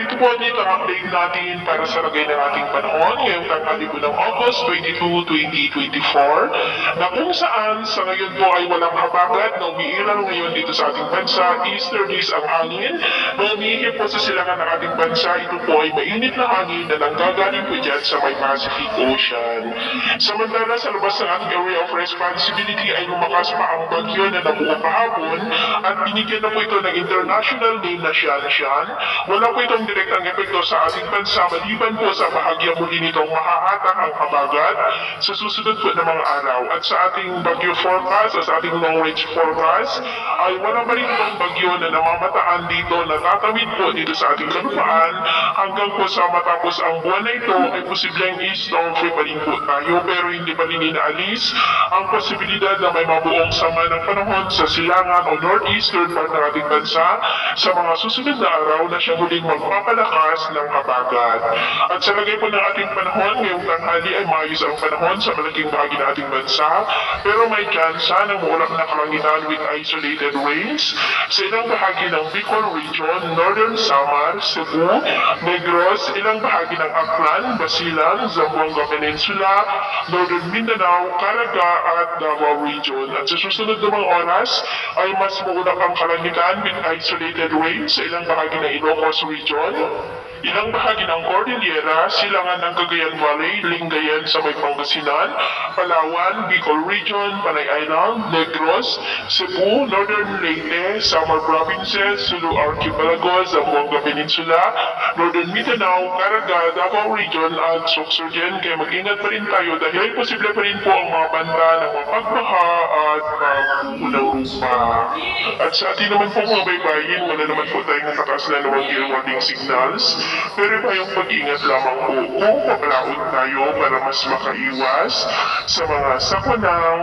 narito po dito ang update natin para sa lagay ng ating panahon ngayong tanghali po ng August 22, 2024 na kung saan sa ngayon po ay walang habagat na umiiral ngayon dito sa ating bansa. Easterlies ang hangin na umihip po sa silangan ng ating bansa. Ito po ay mainit na hangin na nanggagaling po dyan sa may Pacific Ocean. Samantala sa labas ng ating area of responsibility ay lumakas pa ang bagyo na nabuo kahapon at binigyan na po ito ng international name na Shanshan. Wala po itong direktang epekto sa ating bansa maliban po sa bahagya muli nitong mahahatak ang habagat sa susunod po na mga araw. At sa ating bagyo forecast, sa ating long range forecast, ay wala pa rin itong bagyo na namamataan dito na tatawid po dito sa ating kalupaan hanggang po sa matapos ang buwan na ito ay posibleng storm free pa rin po tayo pero hindi pa rin inaalis ang posibilidad na may mabuong sama ng panahon sa silangan o northeastern part ng ating bansa sa mga susunod na araw na siya muling magpapalakas ng habagat. At sa lagay po ng ating panahon, ngayong tanghali ay maayos ang panahon sa malaking bahagi ng ating bansa pero may tsansa ng maulap na kalangitan with isolated rains sa ilang bahagi ng Bicol Region, Northern Samar, Cebu, Negros, ilang bahagi ng Aklan, Basilan, Zamboanga Peninsula, Northern Mindanao, Caraga at Davao Region. At sa susunod na mga oras ay mas maulap ang kalangitan with isolated rains sa ilang bahagi ng Ilocos Region, ilang bahagi ng Cordillera, silangan ng Cagayan Valley, Lingayen sa may Pangasinan, Palawan, Bicol Region, Panay Island, Negros, Cebu, Northern Leyte, Samar Provinces, Sulu Archipelago, Zamboanga Peninsula, Northern Mindanao, Caraga, Davao Region at Sorsogen. Kaya mag-ingat pa rin tayo dahil ay posible pa rin po ang mga banta ng mapagbaha at unang lupa. At sa atin naman po mga baybayin, wala naman po tayong nakataas na nawang warning signals. Pero tayong mag-ingat lamang po kung papalaot tayo para mas makaiwas sa mga sakwanang